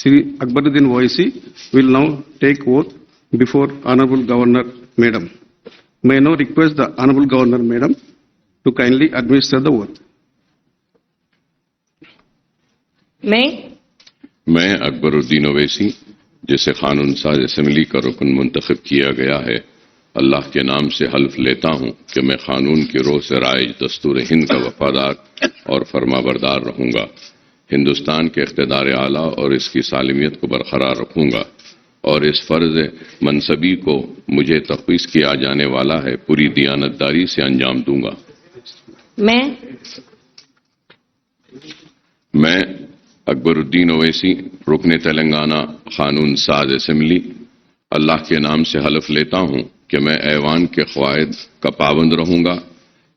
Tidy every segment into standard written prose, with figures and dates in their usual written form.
Sri Akbaruddin OIC will now take oath before Honorable Governor Madam. May I now request the Honorable Governor Madam to kindly administer the oath. मैं अकबरुद्दीन ओवैसी, जिसे कानून साज assembly का रुकन मुंतखब किया गया है, अल्लाह के नाम से हल्फ लेता हूँ कि मैं कानून की रोह से राइज दस्तूर हिंद का वफादार और फरमाबरदार रहूँगा, हिंदुस्तान के इख्तिदार आला और इसकी सालिमियत को बरकरार रखूँगा और इस फर्ज मनसबी को मुझे तख्वीस किया जाने वाला है पूरी दियानतदारी से अंजाम दूंगा। मैं अकबरुद्दीन ओवैसी, रुकन तेलंगाना कानून साज असेंबली, अल्लाह के नाम से हल्फ लेता हूँ कि मैं ऐवान के क़वाइद का पाबंद रहूँगा,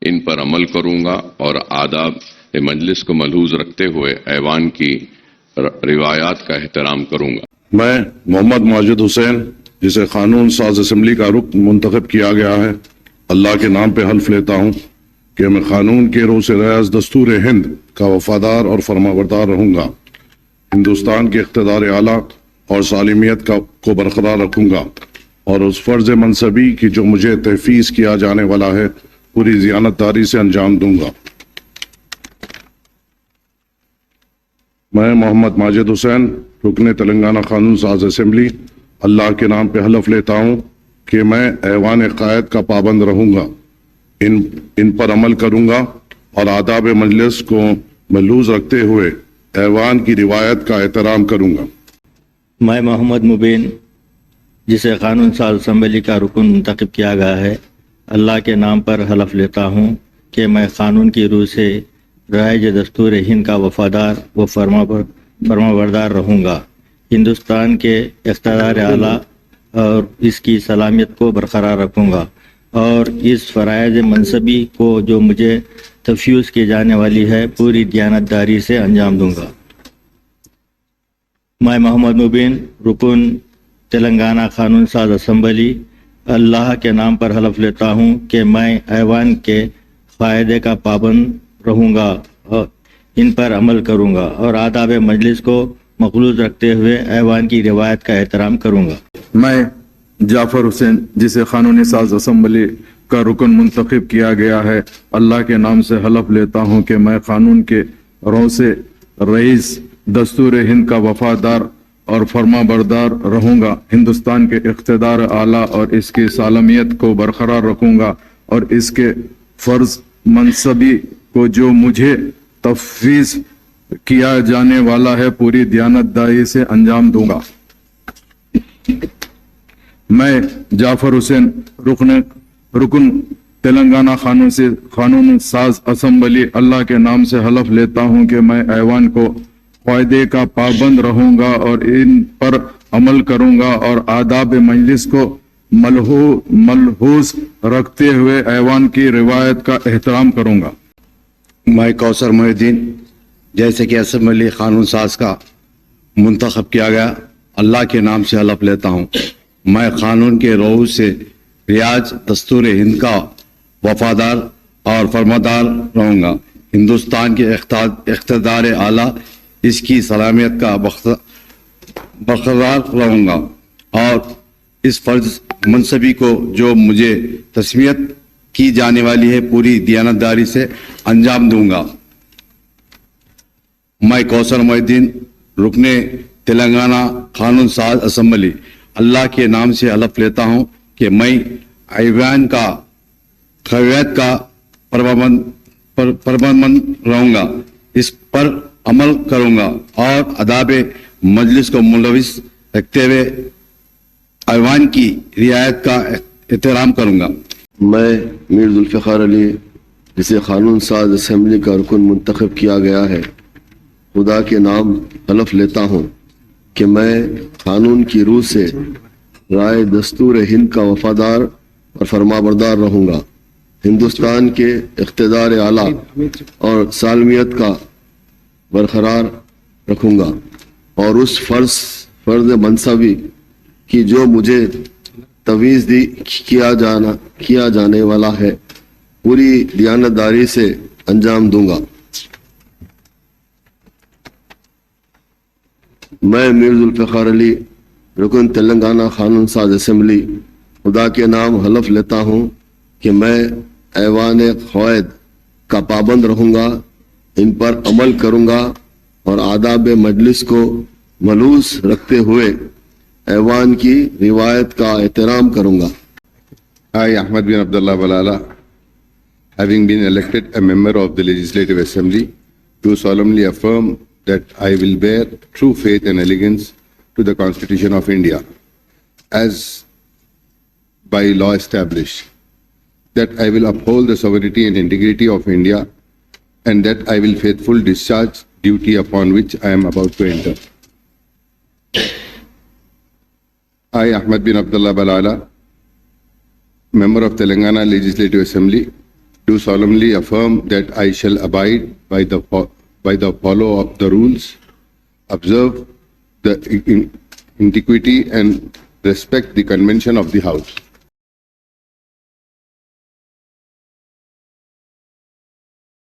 इन पर अमल करूँगा और आदाब मजलिस को मलहूज रखते हुए ऐवान की रिवायात का एहतराम करूँगा। मैं मोहम्मद माजिद हुसैन, जिसे कानून साज असेंबली का रुकन मुंतखब किया गया है, अल्लाह के नाम पे हल्फ लेता हूँ कि मैं कानून के रोज़ राज दस्तूर हिंद का वफादार और फरमाबरदार रहूँगा, हिंदुस्तान के इख्तिदार आला और सालिमियत को बरकरार रखूँगा और उस फर्ज मनसबी की जो मुझे तहफीज किया जाने वाला है पूरी ज़ियानतदारी से अंजाम दूंगा। मैं मोहम्मद माजिद हुसैन, रुकन तेलंगाना कानून साज असेंबली, अल्लाह के नाम पे हलफ लेता हूँ कि मैं ऐवान क़ायद का पाबंद रहूँगा, इन पर अमल करूँगा और आदाब मजलिस को मलहूज रखते हुए ऐवान की रिवायत का एहतराम करूँगा। मैं मोहम्मद मुबीन, जिसे कानून साज असेंबली का रुकन मुंतखब किया गया है, अल्लाह के नाम पर हलफ लेता हूँ कि मैं कानून की रूह से राइज दस्तूर हिंद का वफादार व फरमाबरदार रहूँगा, हिंदुस्तान के इख्तिदार आला और इसकी सलामियत को बरकरार रखूँगा और इस फ़राइज़ मनसबी को जो मुझे तफ्यूज़ की जाने वाली है पूरी दियानतदारी से अंजाम दूंगा। मैं मोहम्मद मुबीन, रुकन तेलंगाना कानून साज असेंबली, अल्लाह के नाम पर हलफ लेता हूँ कि मैं ऐवान के क़ायदे का पाबंद रहूँगा और इन पर अमल करूँगा और आदाब मजलिस को मखलूज रखते हुए ऐवान की रिवायत का एहतराम करूँगा। मैं जाफर हुसैन, जिसे कानूनी साज असेंबली का रुकन मुंतखब किया गया है, अल्लाह के नाम से हलफ लेता हूँ कि मैं कानून के रोह से रईस दस्तूर हिंद का वफादार और फरमाबरदार रहूँगा, हिंदुस्तान के इख्तिदार आला और इसकी सालमियत को बरकरार रखूँगा और इसके फ़र्ज मनसबी को जो मुझे तफवीज़ किया जाने वाला है पूरी दियानतदारी से अंजाम दूंगा। मैं जाफर हुसैन, रुकन तेलंगाना कानून साज असेंबली, अल्लाह के नाम से हलफ लेता हूँ कि मैं ऐवान को क़ायदे का पाबंद रहूँगा और इन पर अमल करूँगा और आदाब मजलिस को मलहूज रखते हुए ऐवान की रिवायत का एहतराम करूँगा। मैं कौसर मोहिद्दीन, जैसे कि असेंबली कानून साज का मुंतखब किया गया, अल्लाह के नाम से हलफ लेता हूँ मैं कानून के रोह से रियाज दस्तूर हिंद का वफादार और फरमादार रहूँगा, हिंदुस्तान के इख्तिदार आला इसकी सलामियत का बरकरार रहूँगा और इस फर्ज मनसबी को जो मुझे तस्मीयत की जाने वाली है पूरी दियानतदारी से अंजाम दूंगा। मैं कौसर मोहिद्दीन, रुकने तेलंगाना कानून साज असेंबली, अल्लाह के नाम से हलफ लेता हूँ कि मैं ऐवान का क़वाइद का परबंद रहूँगा, इस पर अमल करूँगा और आदाब मजलिस को मुलविस रखते हुए ऐवान की रियायत का एहतराम करूँगा। मैं मीर जुल्फ़िकार अली, जिसे कानून साज असेंबली का रुकन मुंतखब किया गया है, खुदा के नाम हलफ लेता हूँ कि मैं कानून की रूह से राय दस्तूर हिंद का वफादार और फरमाबरदार रहूँगा, हिंदुस्तान के इख्तिदार आला और सालमियत का बरकरार रखूँगा और उस फर्ज मनसबी की जो मुझे तवीज़ किया जाने वाला है पूरी दियानतदारी से अंजाम दूंगा। मैं मीर जुल्फ़िकार अली रुकन तेलंगाना कानून साज असेंबली खुदा के नाम हलफ लेता हूँ कि मैं ऐवान क़वायद का पाबंद रहूँगा, इन पर अमल करूँगा और आदाब मजलिस को मलूस रखते हुए ऐवान की रिवायत का एहतराम करूँगा। I, Ahmad bin Abdullah Balala, having been elected a member of the Legislative Assembly, do solemnly affirm that I will bear true faith and allegiance to the Constitution of India, as by law established, that I will uphold the sovereignty and integrity of India, and that I will faithfully discharge duty upon which I am about to enter. I, Ahmad bin Abdullah Balala, member of Telangana Legislative Assembly, do solemnly affirm that I shall abide by the follow of the rules, observe the integrity and respect the convention of the House.